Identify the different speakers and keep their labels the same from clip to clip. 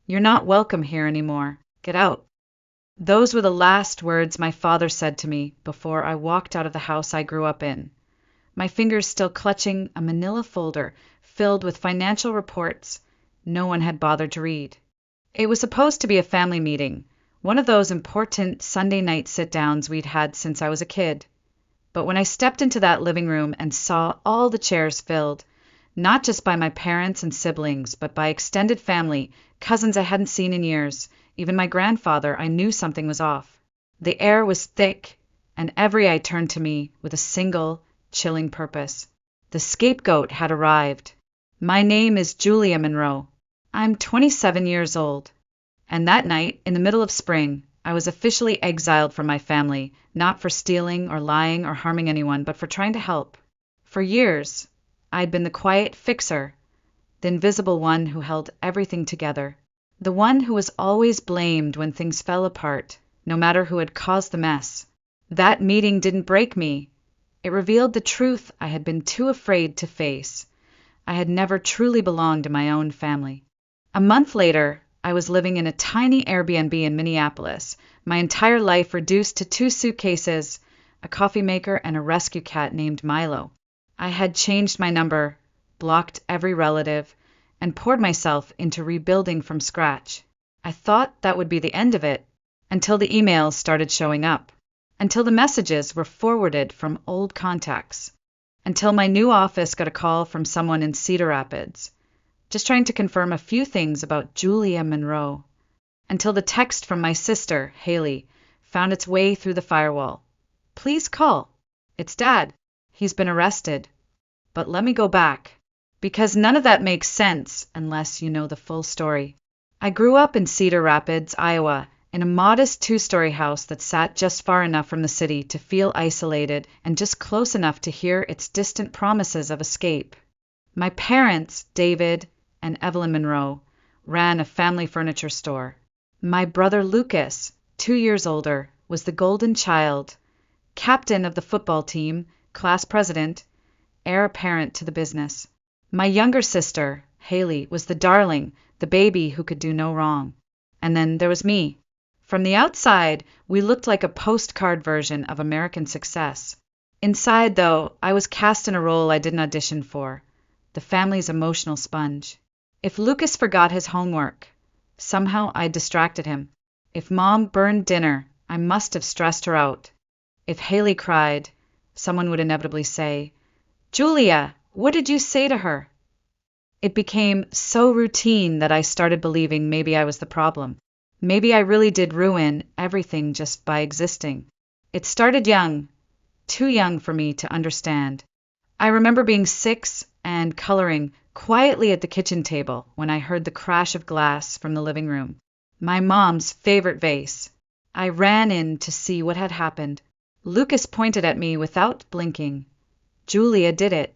Speaker 1: "You're not welcome here anymore. Get out." Those were the last words my father said to me before I walked out of the house I grew up in, my fingers still clutching a manila folder filled with financial reports no one had bothered to read. It was supposed to be a family meeting, one of those important Sunday night sit-downs we'd had since I was a kid. But when I stepped into that living room and saw all the chairs filled, not just by my parents and siblings, but by extended family, cousins I hadn't seen in years, even my grandfather, I knew something was off. The air was thick, and every eye turned to me with a single, chilling purpose. The scapegoat had arrived. My name is Julia Monroe. I'm 27 years old. And that night, in the middle of spring, I was officially exiled from my family, not for stealing or lying or harming anyone, but for trying to help. For years, I'd been the quiet fixer, the invisible one who held everything together, the one who was always blamed when things fell apart, no matter who had caused the mess. That meeting didn't break me. It revealed the truth I had been too afraid to face. I had never truly belonged to my own family. A month later, I was living in a tiny Airbnb in Minneapolis, my entire life reduced to 2 suitcases, a coffee maker, and a rescue cat named Milo. I had changed my number, blocked every relative, and poured myself into rebuilding from scratch. I thought that would be the end of it, until the emails started showing up, until the messages were forwarded from old contacts, until my new office got a call from someone in Cedar Rapids, just trying to confirm a few things about Julia Monroe, until the text from my sister, Haley, found its way through the firewall. "Please call. It's Dad. He's been arrested." But let me go back, because none of that makes sense unless you know the full story. I grew up in Cedar Rapids, Iowa, in a modest 2-story house that sat just far enough from the city to feel isolated and just close enough to hear its distant promises of escape. My parents, David and Evelyn Monroe, ran a family furniture store. My brother Lucas, 2 years older, was the golden child, captain of the football team, class president, heir apparent to the business. My younger sister, Haley, was the darling, the baby who could do no wrong. And then there was me. From the outside, we looked like a postcard version of American success. Inside, though, I was cast in a role I didn't audition for, the family's emotional sponge. If Lucas forgot his homework, somehow I distracted him. If Mom burned dinner, I must have stressed her out. If Haley cried, someone would inevitably say, "Julia, what did you say to her?" It became so routine that I started believing maybe I was the problem. Maybe I really did ruin everything just by existing. It started young, too young for me to understand. I remember being 6 and coloring quietly at the kitchen table when I heard the crash of glass from the living room, my mom's favorite vase. I ran in to see what had happened. Lucas pointed at me without blinking. Julia did it.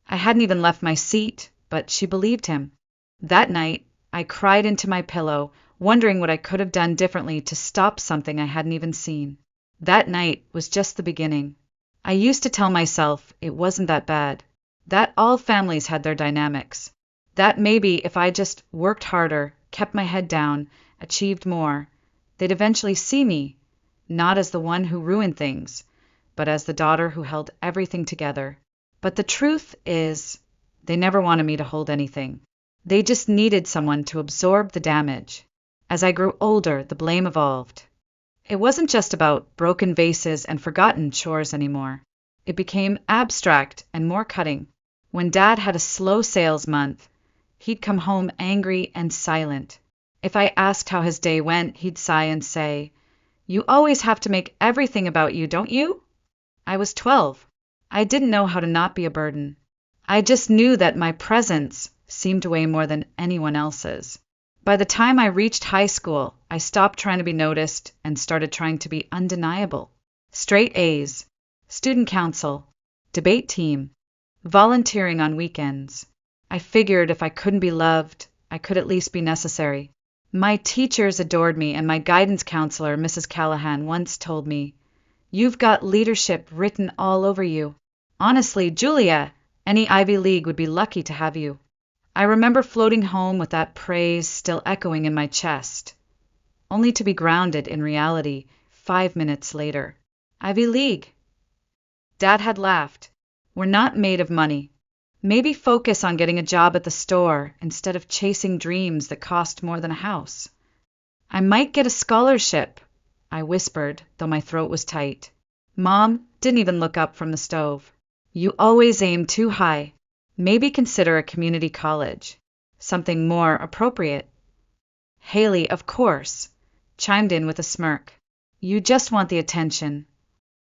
Speaker 1: I hadn't even left my seat, but she believed him. That night, I cried into my pillow, wondering what I could have done differently to stop something I hadn't even seen. That night was just the beginning. I used to tell myself it wasn't that bad, that all families had their dynamics, that maybe if I just worked harder, kept my head down, achieved more, they'd eventually see me, not as the one who ruined things, but as the daughter who held everything together. But the truth is, they never wanted me to hold anything. They just needed someone to absorb the damage. As I grew older, the blame evolved. It wasn't just about broken vases and forgotten chores anymore. It became abstract and more cutting. When Dad had a slow sales month, he'd come home angry and silent. If I asked how his day went, he'd sigh and say, "You always have to make everything about you, don't you?" I was 12. I didn't know how to not be a burden. I just knew that my presence seemed to weigh more than anyone else's. By the time I reached high school, I stopped trying to be noticed and started trying to be undeniable. Straight A's, student council, debate team, volunteering on weekends. I figured if I couldn't be loved, I could at least be necessary. My teachers adored me, and my guidance counselor, Mrs. Callahan, once told me, "You've got leadership written all over you. Honestly, Julia, any Ivy League would be lucky to have you." I remember floating home with that praise still echoing in my chest, only to be grounded in reality 5 minutes later. Ivy League. Dad had laughed. We're not made of money. Maybe focus on getting a job at the store instead of chasing dreams that cost more than a house. I might get a scholarship, I whispered, though my throat was tight. Mom didn't even look up from the stove. You always aim too high. Maybe consider a community college. Something more appropriate. Haley, of course, chimed in with a smirk. You just want the attention.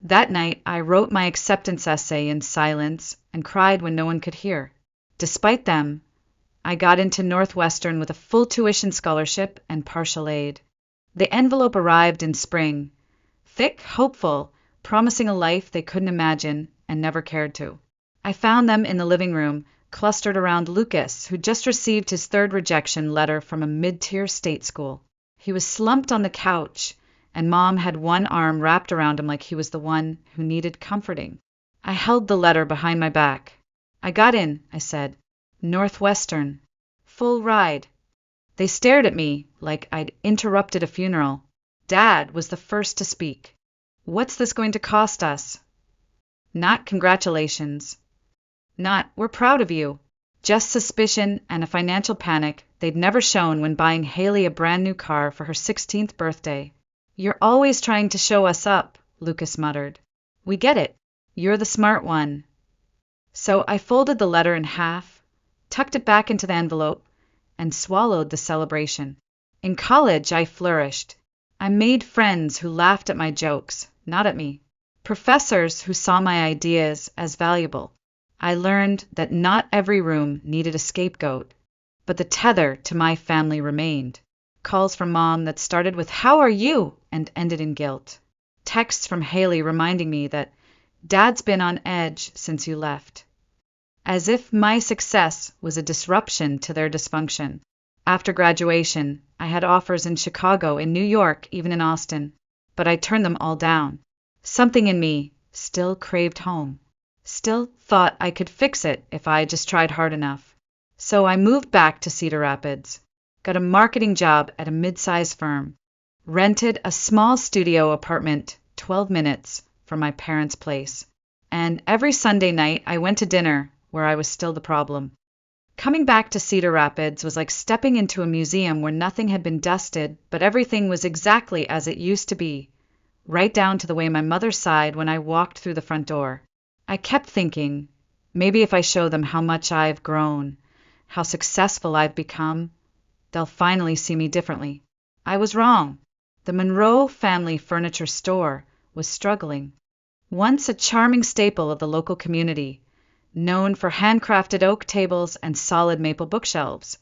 Speaker 1: That night, I wrote my acceptance essay in silence and cried when no one could hear. Despite them, I got into Northwestern with a full tuition scholarship and partial aid. The envelope arrived in spring, thick, hopeful, promising a life they couldn't imagine and never cared to. I found them in the living room, clustered around Lucas, who just received his third rejection letter from a mid-tier state school. He was slumped on the couch, and Mom had one arm wrapped around him like he was the one who needed comforting. I held the letter behind my back. I got in, I said. Northwestern. Full ride. They stared at me like I'd interrupted a funeral. Dad was the first to speak. What's this going to cost us? Not congratulations. Not, we're proud of you. Just suspicion and a financial panic they'd never shown when buying Haley a brand new car for her 16th birthday. You're always trying to show us up, Lucas muttered. We get it. You're the smart one. So I folded the letter in half, tucked it back into the envelope, and swallowed the celebration. In college, I flourished. I made friends who laughed at my jokes, not at me. Professors who saw my ideas as valuable. I learned that not every room needed a scapegoat, but the tether to my family remained. Calls from Mom that started with "How are you?" and ended in guilt. Texts from Haley reminding me that Dad's been on edge since you left. As if my success was a disruption to their dysfunction. After graduation, I had offers in Chicago, in New York, even in Austin, but I turned them all down. Something in me still craved home. Still thought I could fix it if I just tried hard enough. So I moved back to Cedar Rapids, got a marketing job at a mid-sized firm, rented a small studio apartment 12 minutes from my parents' place, and every Sunday night I went to dinner where I was still the problem. Coming back to Cedar Rapids was like stepping into a museum where nothing had been dusted, but everything was exactly as it used to be, right down to the way my mother sighed when I walked through the front door. I kept thinking, maybe if I show them how much I've grown, how successful I've become, they'll finally see me differently. I was wrong. The Monroe family furniture store was struggling. Once a charming staple of the local community, known for handcrafted oak tables and solid maple bookshelves,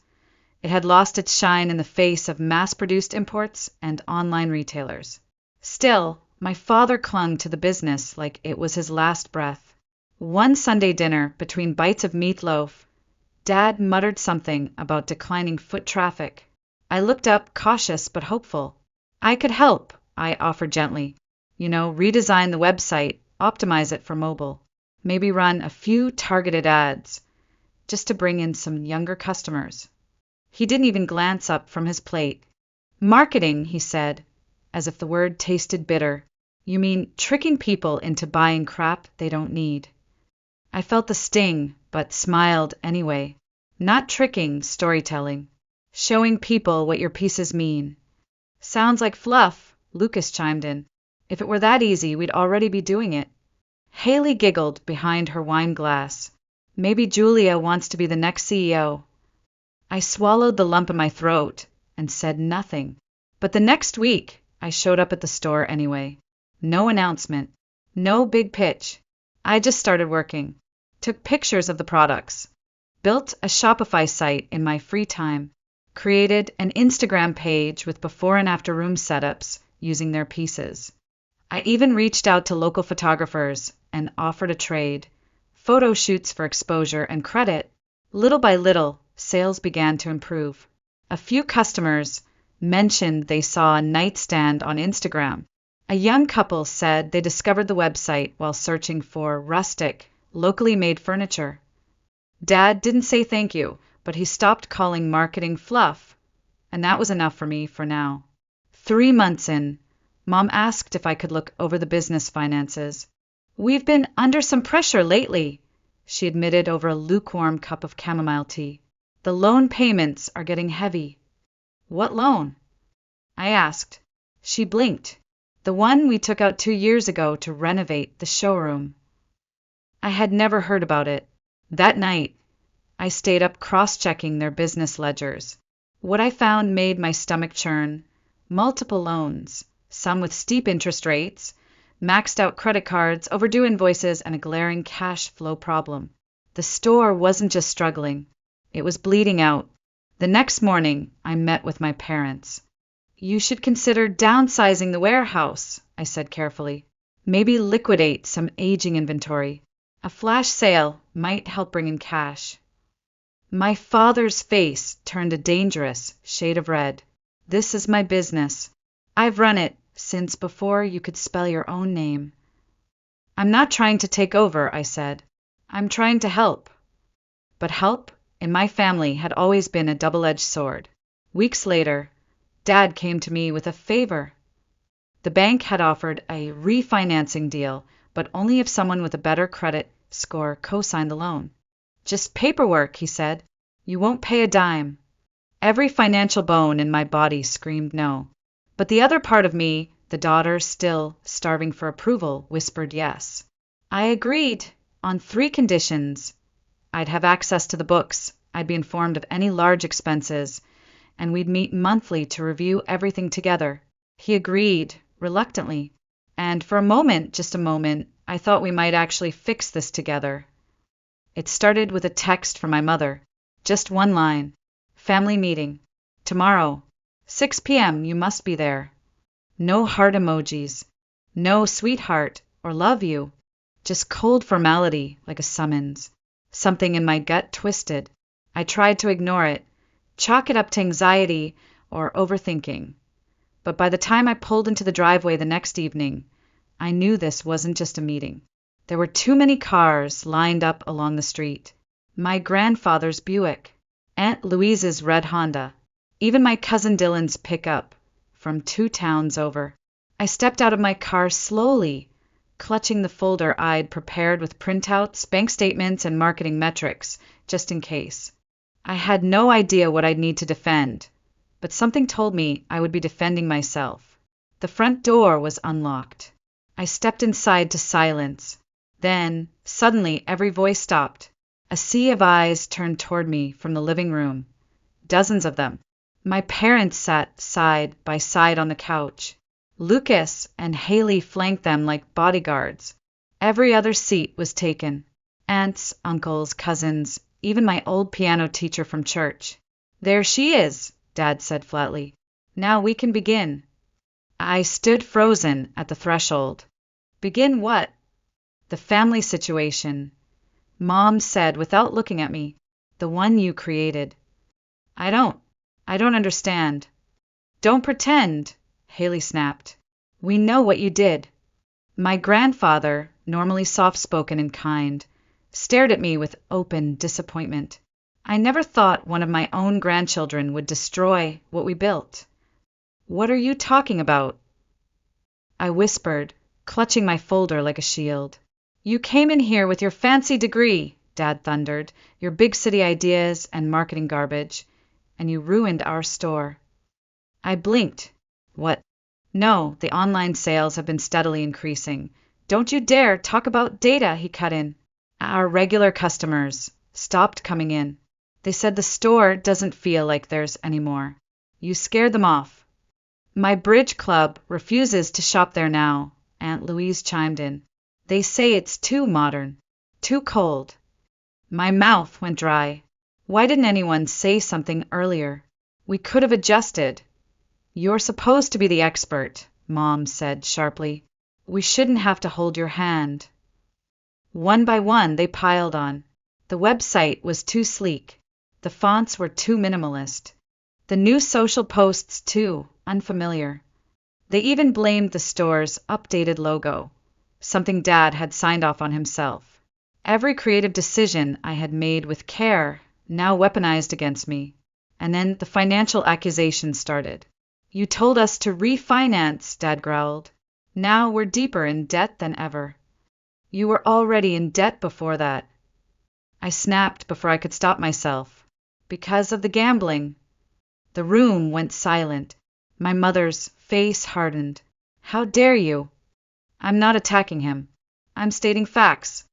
Speaker 1: it had lost its shine in the face of mass-produced imports and online retailers. Still, my father clung to the business like it was his last breath. One Sunday dinner, between bites of meatloaf, Dad muttered something about declining foot traffic. I looked up, cautious but hopeful. I could help, I offered gently. Redesign the website, optimize it for mobile. Maybe run a few targeted ads, just to bring in some younger customers. He didn't even glance up from his plate. Marketing, he said, as if the word tasted bitter. You mean tricking people into buying crap they don't need. I felt the sting, but smiled anyway. Not tricking, storytelling. Showing people what your pieces mean. Sounds like fluff, Lucas chimed in. If it were that easy, we'd already be doing it. Haley giggled behind her wine glass. Maybe Julia wants to be the next CEO. I swallowed the lump in my throat and said nothing. But the next week, I showed up at the store anyway. No announcement. No big pitch. I just started working. Took pictures of the products. Built a Shopify site in my free time. Created an Instagram page with before and after room setups using their pieces. I even reached out to local photographers and offered a trade. Photo shoots for exposure and credit. Little by little, sales began to improve. A few customers mentioned they saw a nightstand on Instagram. A young couple said they discovered the website while searching for rustic, locally made furniture. Dad didn't say thank you, but he stopped calling marketing fluff, and that was enough for me for now. 3 months in, Mom asked if I could look over the business finances. "We've been under some pressure lately," she admitted over a lukewarm cup of chamomile tea. "The loan payments are getting heavy." "What loan?" I asked. She blinked. "The one we took out 2 years ago to renovate the showroom." I had never heard about it. That night, I stayed up cross-checking their business ledgers. What I found made my stomach churn. Multiple loans, some with steep interest rates, maxed out credit cards, overdue invoices, and a glaring cash flow problem. The store wasn't just struggling, it was bleeding out. The next morning, I met with my parents. "You should consider downsizing the warehouse," I said carefully. "Maybe liquidate some aging inventory. A flash sale might help bring in cash." My father's face turned a dangerous shade of red. "This is my business. I've run it since before you could spell your own name." "I'm not trying to take over," I said. "I'm trying to help." But help, in my family, had always been a double-edged sword. Weeks later, Dad came to me with a favor. The bank had offered a refinancing deal, but only if someone with a better credit score co-signed the loan. "Just paperwork," he said. "You won't pay a dime." Every financial bone in my body screamed no. But the other part of me, the daughter still starving for approval, whispered yes. I agreed on 3 conditions. I'd have access to the books, I'd be informed of any large expenses, and we'd meet monthly to review everything together. He agreed, reluctantly, and for a moment, just a moment, I thought we might actually fix this together. It started with a text from my mother, just one line. "Family meeting. Tomorrow. 6 p.m. You must be there." No heart emojis. No sweetheart or love you. Just cold formality, like a summons. Something in my gut twisted. I tried to ignore it, chalk it up to anxiety or overthinking. But by the time I pulled into the driveway the next evening, I knew this wasn't just a meeting. There were too many cars lined up along the street. My grandfather's Buick, Aunt Louise's red Honda, even my cousin Dylan's pickup from 2 towns over. I stepped out of my car slowly, clutching the folder I'd prepared with printouts, bank statements, and marketing metrics, just in case. I had no idea what I'd need to defend, but something told me I would be defending myself. The front door was unlocked. I stepped inside to silence. Then, suddenly, every voice stopped. A sea of eyes turned toward me from the living room. Dozens of them. My parents sat side by side on the couch. Lucas and Haley flanked them like bodyguards. Every other seat was taken. Aunts, uncles, cousins, even my old piano teacher from church. "There she is," Dad said flatly. "Now we can begin." I stood frozen at the threshold. "Begin what?" "The family situation," Mom said without looking at me. "The one you created." I don't understand." "Don't pretend," Haley snapped. "We know what you did." My grandfather, normally soft-spoken and kind, stared at me with open disappointment. I never thought one of my own grandchildren would destroy what we built. "What are you talking about?" I whispered, clutching my folder like a shield. "You came in here with your fancy degree," Dad thundered, "your big city ideas and marketing garbage, and you ruined our store." I blinked. "What?" "No, the online sales have been steadily increasing." "Don't you dare talk about data," he cut in. "Our regular customers stopped coming in. They said the store doesn't feel like theirs anymore. You scared them off." "My bridge club refuses to shop there now," Aunt Louise chimed in. "They say it's too modern, too cold." My mouth went dry. Why didn't anyone say something earlier? We could have adjusted. "You're supposed to be the expert," Mom said sharply. "We shouldn't have to hold your hand." One by one, they piled on. The website was too sleek. The fonts were too minimalist. The new social posts too unfamiliar. They even blamed the store's updated logo, something Dad had signed off on himself. Every creative decision I had made with care now weaponized against me. And then the financial accusations started. You told us to refinance, Dad growled. Now we're deeper in debt than ever. You were already in debt before that. I snapped before I could stop myself. Because of the gambling. The room went silent. My mother's face hardened. How dare you? I'm not attacking him. I'm stating facts.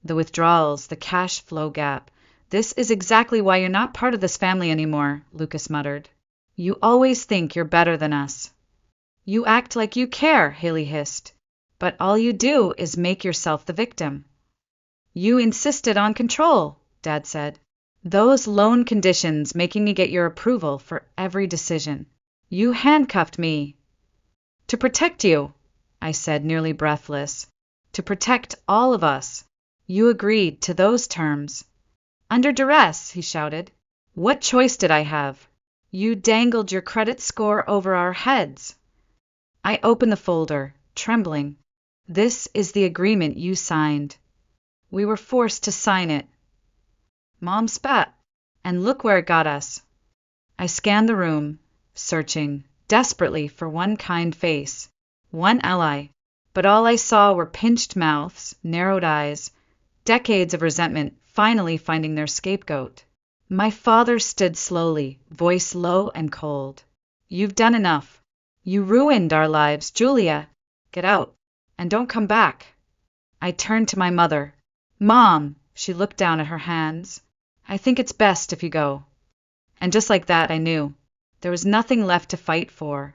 Speaker 1: The withdrawals, the cash flow gap. This is exactly why you're not part of this family anymore, Lucas muttered. You always think you're better than us. You act like you care, Haley hissed. But all you do is make yourself the victim. You insisted on control, Dad said. Those loan conditions making me get your approval for every decision. You handcuffed me. To protect you, I said, nearly breathless. To protect all of us. You agreed to those terms. Under duress, he shouted. What choice did I have? You dangled your credit score over our heads. I opened the folder, trembling. This is the agreement you signed. We were forced to sign it. Mom spat, and look where it got us. I scanned the room, searching desperately for one kind face, one ally, but all I saw were pinched mouths, narrowed eyes, decades of resentment finally finding their scapegoat. My father stood slowly, voice low and cold. You've done enough. You ruined our lives, Julia. Get out, and don't come back. I turned to my mother. Mom, she looked down at her hands. I think it's best if you go. And just like that, I knew. There was nothing left to fight for.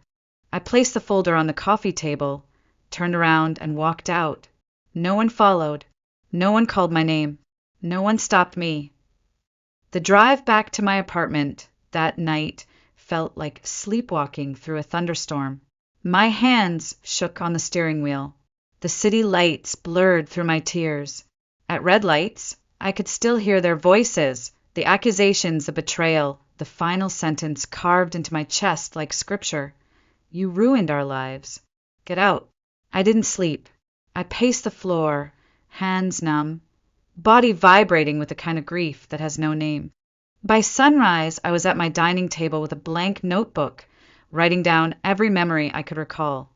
Speaker 1: I placed the folder on the coffee table, turned around and walked out. No one followed. No one called my name. No one stopped me. The drive back to my apartment that night felt like sleepwalking through a thunderstorm. My hands shook on the steering wheel. The city lights blurred through my tears. At red lights, I could still hear their voices, the accusations of betrayal, the final sentence carved into my chest like scripture. You ruined our lives. Get out. I didn't sleep. I paced the floor, hands numb, body vibrating with the kind of grief that has no name. By sunrise, I was at my dining table with a blank notebook, writing down every memory I could recall.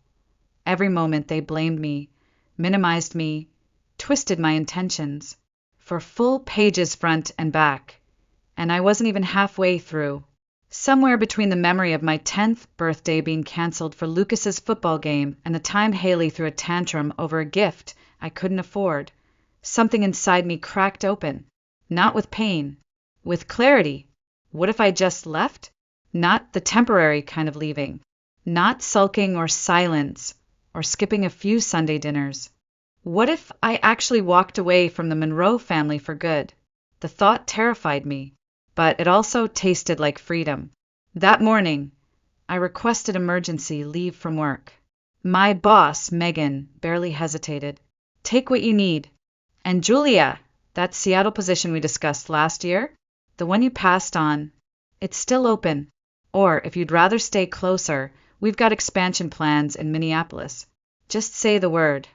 Speaker 1: Every moment they blamed me, minimized me, twisted my intentions, for full pages front and back. And I wasn't even halfway through. Somewhere between the memory of my 10th birthday being canceled for Lucas's football game and the time Haley threw a tantrum over a gift I couldn't afford, something inside me cracked open, not with pain, with clarity. What if I just left? Not the temporary kind of leaving, not sulking or silence, or skipping a few Sunday dinners. What if I actually walked away from the Monroe family for good? The thought terrified me, but it also tasted like freedom. That morning, I requested emergency leave from work. My boss, Megan, barely hesitated. Take what you need. And Julia, that Seattle position we discussed last year, the one you passed on, it's still open. Or if you'd rather stay closer, we've got expansion plans in Minneapolis. Just say the word.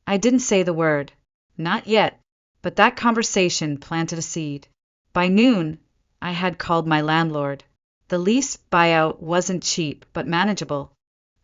Speaker 1: I didn't say the word. Not yet. But that conversation planted a seed. By noon, I had called my landlord. The lease buyout wasn't cheap, but manageable.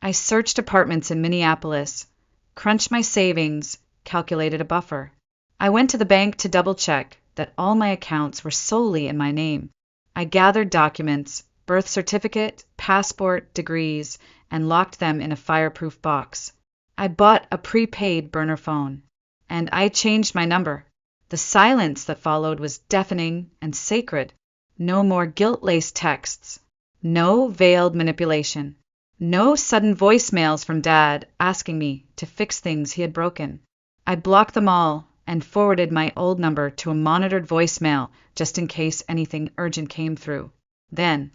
Speaker 1: I searched apartments in Minneapolis, crunched my savings, calculated a buffer. I went to the bank to double-check that all my accounts were solely in my name. I gathered documents, birth certificate, passport, degrees, and locked them in a fireproof box. I bought a prepaid burner phone, and I changed my number. The silence that followed was deafening and sacred. No more guilt-laced texts. No veiled manipulation. No sudden voicemails from Dad asking me to fix things he had broken. I blocked them all and forwarded my old number to a monitored voicemail just in case anything urgent came through. Then,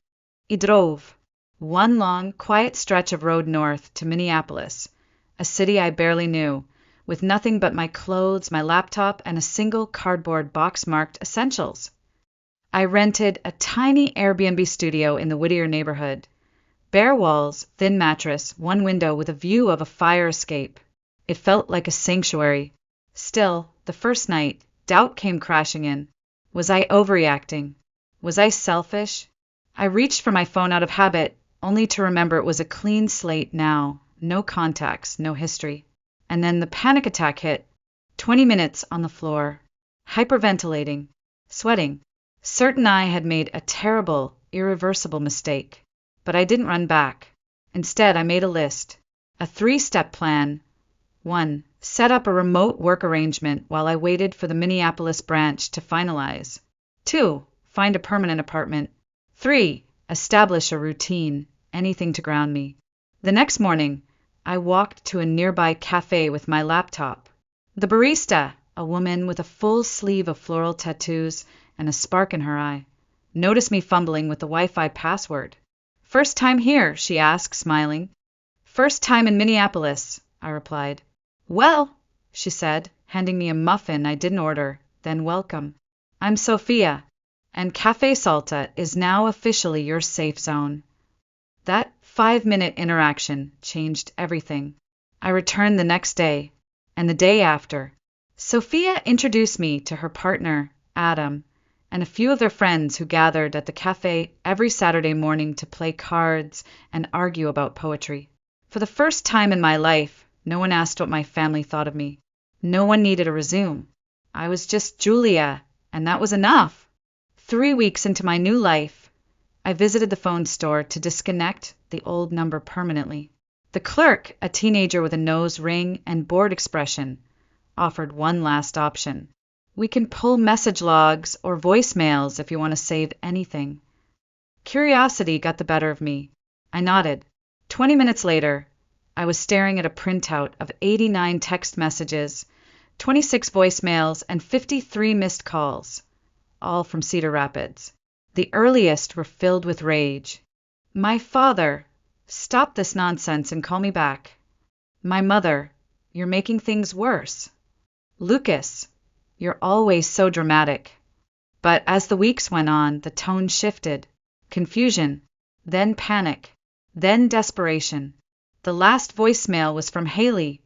Speaker 1: I drove. One long, quiet stretch of road north to Minneapolis, a city I barely knew, with nothing but my clothes, my laptop, and a single cardboard box marked Essentials. I rented a tiny Airbnb studio in the Whittier neighborhood. Bare walls, thin mattress, one window with a view of a fire escape. It felt like a sanctuary. Still, the first night, doubt came crashing in. Was I overreacting? Was I selfish? I reached for my phone out of habit, only to remember it was a clean slate now, no contacts, no history. And then the panic attack hit. 20 minutes on the floor, hyperventilating, sweating, certain I had made a terrible, irreversible mistake. But I didn't run back. Instead, I made a list, a 3-step plan. 1. Set up a remote work arrangement while I waited for the Minneapolis branch to finalize. 2. Find a permanent apartment. 3. Establish a routine, anything to ground me. The next morning, I walked to a nearby cafe with my laptop. The barista, a woman with a full sleeve of floral tattoos and a spark in her eye, noticed me fumbling with the Wi-Fi password. "First time here?" she asked, smiling. "First time in Minneapolis," I replied. "Well," she said, handing me a muffin I didn't order, then welcome. "I'm Sophia, and Café Salta is now officially your safe zone." That 5-minute interaction changed everything. I returned the next day, and the day after. Sophia introduced me to her partner, Adam, and a few of their friends who gathered at the cafe every Saturday morning to play cards and argue about poetry. For the first time in my life, no one asked what my family thought of me. No one needed a resume. I was just Julia, and that was enough. 3 weeks into my new life, I visited the phone store to disconnect the old number permanently. The clerk, a teenager with a nose ring and bored expression, offered one last option. "We can pull message logs or voicemails if you want to save anything." Curiosity got the better of me. I nodded. 20 minutes later, I was staring at a printout of 89 text messages, 26 voicemails, and 53 missed calls, all from Cedar Rapids. The earliest were filled with rage. "My father, stop this nonsense and call me back." "My mother, you're making things worse." "Lucas, you're always so dramatic." But as the weeks went on, the tone shifted. Confusion, then panic, then desperation. The last voicemail was from Haley.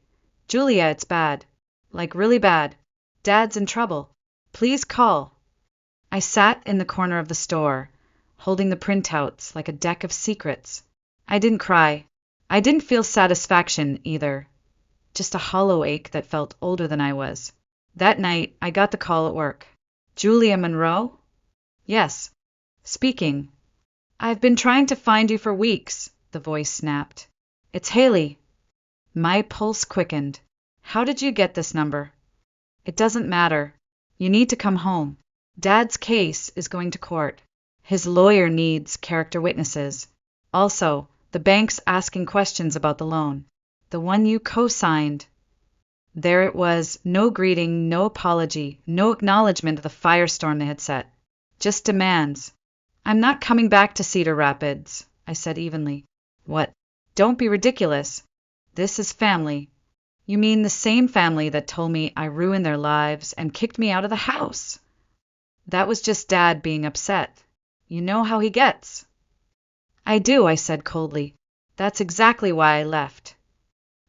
Speaker 1: "Julia, it's bad. Like really bad. Dad's in trouble. Please call." I sat in the corner of the store, holding the printouts like a deck of secrets. I didn't cry. I didn't feel satisfaction either. Just a hollow ache that felt older than I was. That night, I got the call at work. "Julia Monroe?" "Yes. Speaking." "I've been trying to find you for weeks," the voice snapped. "It's Haley." My pulse quickened. "How did you get this number?" "It doesn't matter. You need to come home. Dad's case is going to court. His lawyer needs character witnesses. Also, the bank's asking questions about the loan. The one you co-signed." There it was, no greeting, no apology, no acknowledgement of the firestorm they had set. Just demands. "I'm not coming back to Cedar Rapids," I said evenly. "What? Don't be ridiculous. This is family." "You mean the same family that told me I ruined their lives and kicked me out of the house?" "That was just Dad being upset. You know how he gets." "I do," I said coldly. "That's exactly why I left."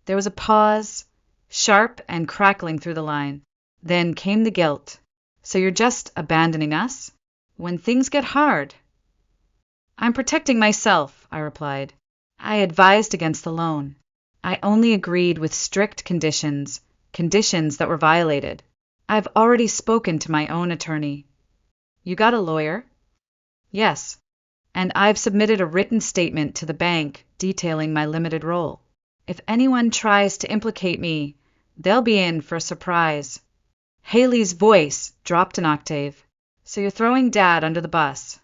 Speaker 1: There was a pause, sharp and crackling through the line. Then came the guilt. "So you're just abandoning us? When things get hard?" "I'm protecting myself," I replied. "I advised against the loan. I only agreed with strict conditions that were violated. I've already spoken to my own attorney." "You got a lawyer?" "Yes. And I've submitted a written statement to the bank detailing my limited role. If anyone tries to implicate me, they'll be in for a surprise." Haley's voice dropped an octave. "So you're throwing Dad under the bus?"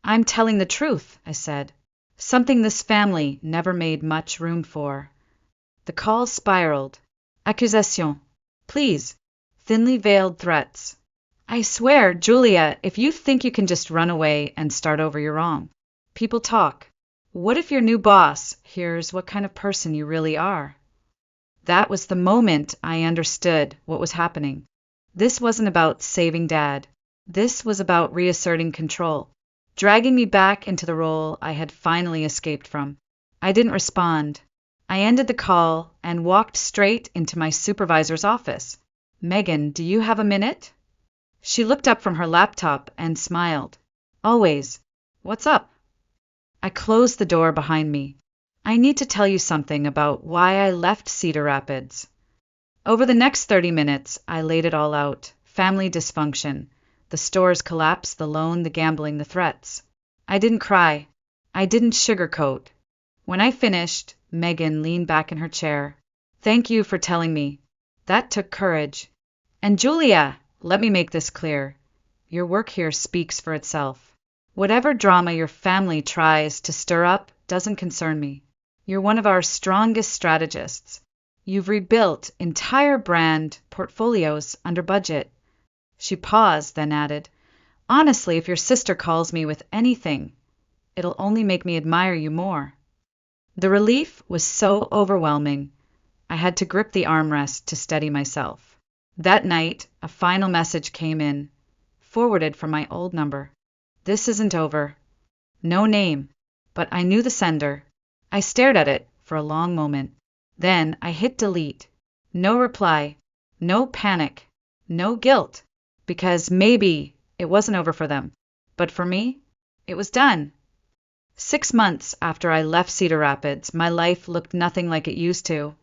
Speaker 1: "I'm telling the truth," I said. Something this family never made much room for. The call spiraled. Accusation. Please. Thinly veiled threats. "I swear, Julia, if you think you can just run away and start over, you're wrong. People talk. What if your new boss hears what kind of person you really are?" That was the moment I understood what was happening. This wasn't about saving Dad. This was about reasserting control, dragging me back into the role I had finally escaped from. I didn't respond. I ended the call and walked straight into my supervisor's office. "Megan, do you have a minute?" She looked up from her laptop and smiled. Always. What's up? I closed the door behind me. I need to tell you something about why I left Cedar Rapids. Over the next 30 minutes, I laid it all out. Family dysfunction. The store's collapse, the loan, the gambling, the threats. I didn't cry. I didn't sugarcoat. When I finished, Megan leaned back in her chair. Thank you for telling me. That took courage. And Julia, let me make this clear. Your work here speaks for itself. Whatever drama your family tries to stir up doesn't concern me. You're one of our strongest strategists. You've rebuilt entire brand portfolios under budget. She paused, then added, honestly, if your sister calls me with anything, it'll only make me admire you more. The relief was so overwhelming, I had to grip the armrest to steady myself. That night, a final message came in, forwarded from my old number. This isn't over. No name, but I knew the sender. I stared at it for a long moment. Then I hit delete. No reply, no panic, no guilt, because maybe it wasn't over for them. But for me, it was done. 6 months after I left Cedar Rapids, my life looked nothing like it used to.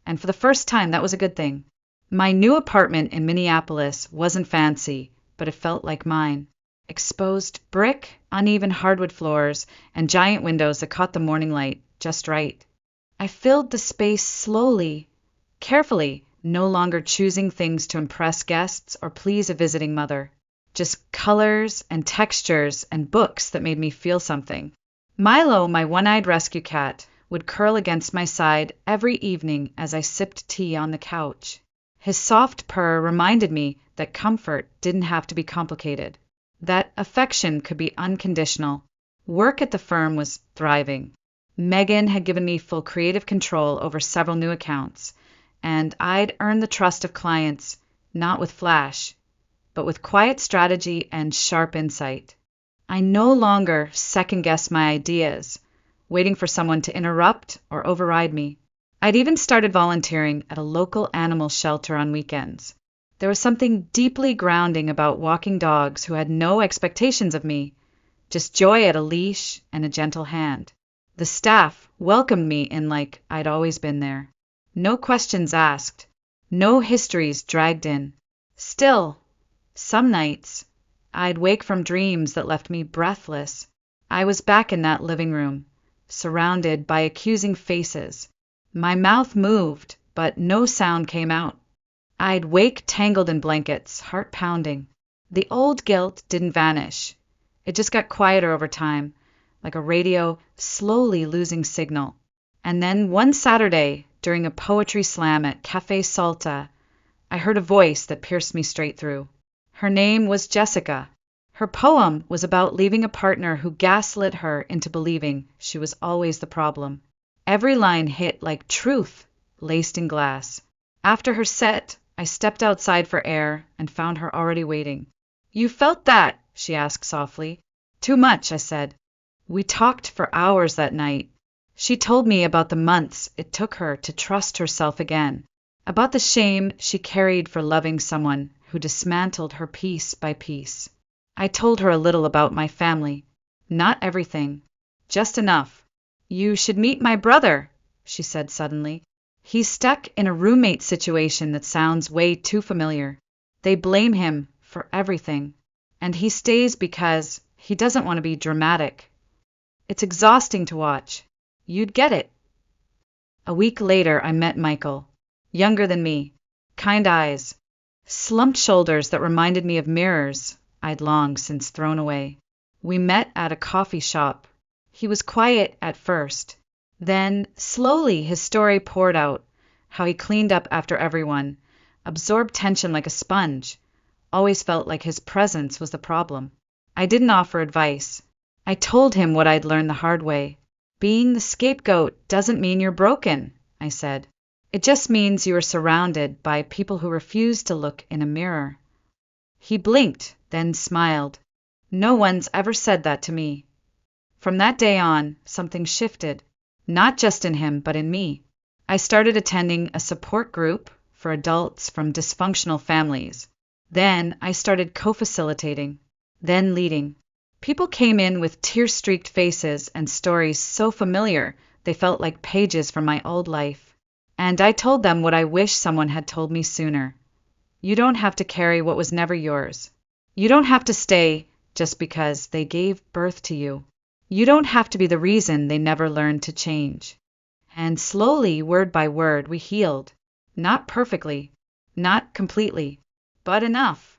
Speaker 1: And for the first time, that was a good thing. My new apartment in Minneapolis wasn't fancy, but it felt like mine. Exposed brick, uneven hardwood floors, and giant windows that caught the morning light just right. I filled the space slowly, carefully, no longer choosing things to impress guests or please a visiting mother. Just colors and textures and books that made me feel something. Milo, my one-eyed rescue cat, would curl against my side every evening as I sipped tea on the couch. His soft purr reminded me that comfort didn't have to be complicated, that affection could be unconditional. Work at the firm was thriving. Megan had given me full creative control over several new accounts, and I'd earned the trust of clients, not with flash, but with quiet strategy and sharp insight. I no longer second-guessed my ideas, waiting for someone to interrupt or override me. I'd even started volunteering at a local animal shelter on weekends. There was something deeply grounding about walking dogs who had no expectations of me, just joy at a leash and a gentle hand. The staff welcomed me in like I'd always been there. No questions asked, no histories dragged in. Still, some nights, I'd wake from dreams that left me breathless. I was back in that living room, surrounded by accusing faces. My mouth moved, but no sound came out. I'd wake tangled in blankets, heart pounding. The old guilt didn't vanish. It just got quieter over time, like a radio slowly losing signal. And then one Saturday, during a poetry slam at Café Salta, I heard a voice that pierced me straight through. Her name was Jessica. Her poem was about leaving a partner who gaslit her into believing she was always the problem. Every line hit like truth, laced in glass. After her set, I stepped outside for air and found her already waiting. You felt that? She asked softly. Too much, I said. We talked for hours that night. She told me about the months it took her to trust herself again, about the shame she carried for loving someone who dismantled her piece by piece. I told her a little about my family. Not everything, just enough. You should meet my brother, she said suddenly. He's stuck in a roommate situation that sounds way too familiar. They blame him for everything, and he stays because he doesn't want to be dramatic. It's exhausting to watch. You'd get it. A week later, I met Michael, younger than me, kind eyes, slumped shoulders that reminded me of mirrors I'd long since thrown away. We met at a coffee shop. He was quiet at first. Then, slowly, his story poured out, how he cleaned up after everyone, absorbed tension like a sponge, always felt like his presence was the problem. I didn't offer advice. I told him what I'd learned the hard way. Being the scapegoat doesn't mean you're broken, I said. It just means you are surrounded by people who refuse to look in a mirror. He blinked, then smiled. No one's ever said that to me. From that day on, something shifted, not just in him, but in me. I started attending a support group for adults from dysfunctional families. Then I started co-facilitating, then leading. People came in with tear-streaked faces and stories so familiar they felt like pages from my old life. And I told them what I wish someone had told me sooner. You don't have to carry what was never yours. You don't have to stay just because they gave birth to you. You don't have to be the reason they never learned to change. And slowly, word by word, we healed. Not perfectly, not completely, but enough.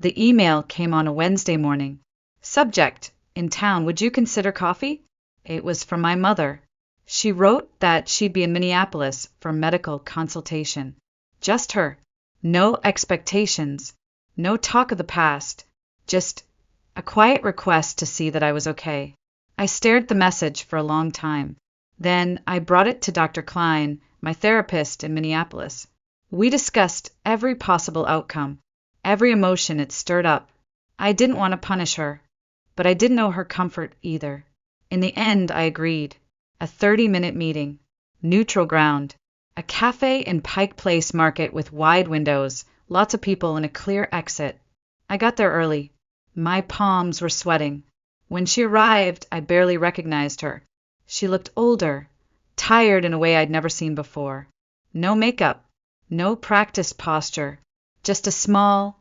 Speaker 1: The email came on a Wednesday morning. Subject: in town, would you consider coffee? It was from my mother. She wrote that she'd be in Minneapolis for medical consultation. Just her. No expectations. No talk of the past. Just a quiet request to see that I was okay. I stared at the message for a long time. Then I brought it to Dr. Klein, my therapist in Minneapolis. We discussed every possible outcome, every emotion it stirred up. I didn't want to punish her, but I didn't know her comfort either. In the end, I agreed. A 30-minute meeting. Neutral ground. A cafe in Pike Place Market with wide windows, lots of people and a clear exit. I got there early. My palms were sweating. When she arrived, I barely recognized her. She looked older, tired in a way I'd never seen before. No makeup, no practiced posture, just a small,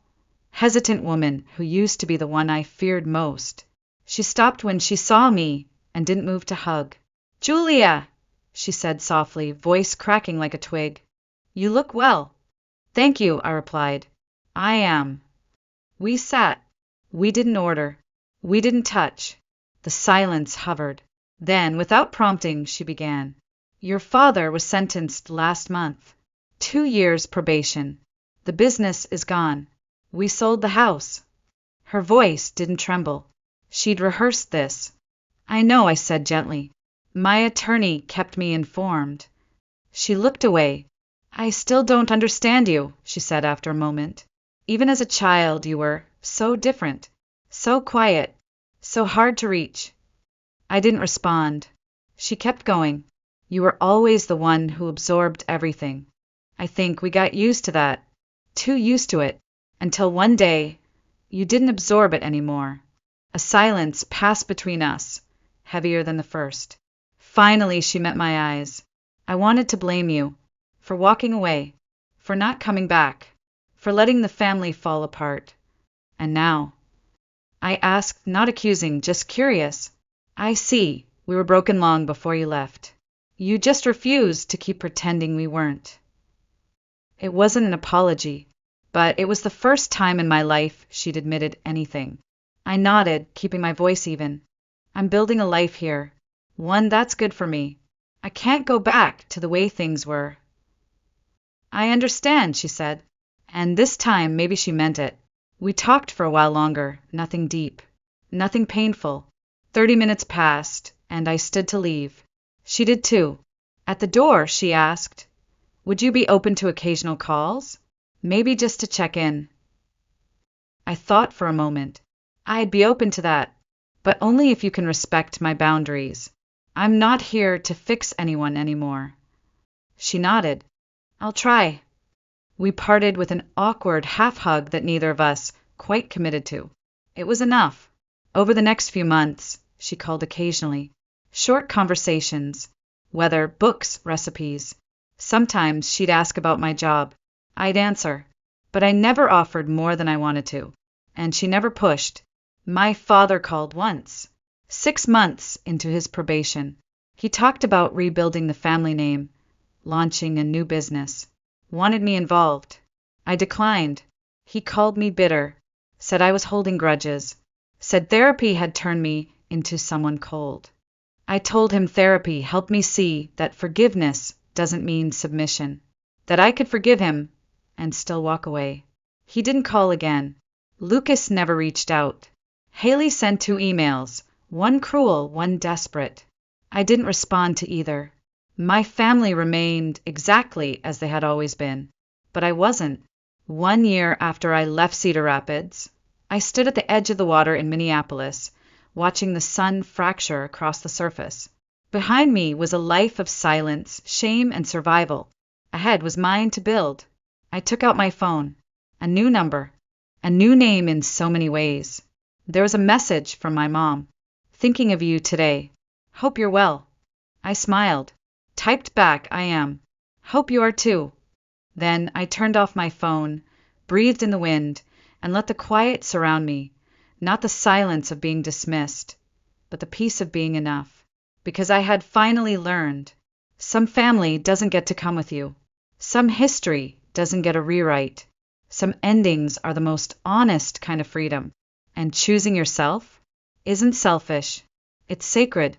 Speaker 1: hesitant woman who used to be the one I feared most. She stopped when she saw me and didn't move to hug. "Julia," she said softly, voice cracking like a twig. "You look well." "Thank you," I replied. "I am." We sat. We didn't order. We didn't touch. The silence hovered. Then, without prompting, she began. "Your father was sentenced last month. 2 years probation. The business is gone. We sold the house." Her voice didn't tremble. She'd rehearsed this. "I know," I said gently. "My attorney kept me informed." She looked away. "I still don't understand you," she said after a moment. "Even as a child you were so different, so quiet, so hard to reach." I didn't respond. She kept going. "You were always the one who absorbed everything. I think we got used to that, too used to it, until one day you didn't absorb it anymore." A silence passed between us, heavier than the first. Finally, she met my eyes. "I wanted to blame you for walking away, for not coming back, for letting the family fall apart. And now?" I asked, not accusing, just curious. "I see. We were broken long before you left. You just refused to keep pretending we weren't." It wasn't an apology, but it was the first time in my life she'd admitted anything. I nodded, keeping my voice even. "I'm building a life here, one that's good for me. I can't go back to the way things were." "I understand," she said. And this time maybe she meant it. We talked for a while longer, nothing deep, nothing painful. 30 minutes passed, and I stood to leave. She did too. At the door, she asked, "Would you be open to occasional calls? Maybe just to check in." I thought for a moment. "I'd be open to that, but only if you can respect my boundaries. I'm not here to fix anyone anymore." She nodded. "I'll try." We parted with an awkward half-hug that neither of us quite committed to. It was enough. Over the next few months, she called occasionally. Short conversations. Weather, books, recipes. Sometimes she'd ask about my job. I'd answer. But I never offered more than I wanted to. And she never pushed. My father called once. 6 months into his probation. He talked about rebuilding the family name, launching a new business. Wanted me involved. I declined. He called me bitter, said I was holding grudges, said therapy had turned me into someone cold. I told him therapy helped me see that forgiveness doesn't mean submission, that I could forgive him and still walk away. He didn't call again. Lucas never reached out. Haley sent 2 emails, one cruel, one desperate. I didn't respond to either. My family remained exactly as they had always been, but I wasn't. 1 year after I left Cedar Rapids, I stood at the edge of the water in Minneapolis, watching the sun fracture across the surface. Behind me was a life of silence, shame, and survival. Ahead was mine to build. I took out my phone. A new number. A new name in so many ways. There was a message from my mom. Thinking of you today. Hope you're well. I smiled. Typed back, I am. Hope you are too. Then I turned off my phone, breathed in the wind, and let the quiet surround me. Not the silence of being dismissed, but the peace of being enough. Because I had finally learned. Some family doesn't get to come with you. Some history doesn't get a rewrite. Some endings are the most honest kind of freedom. And choosing yourself isn't selfish. It's sacred.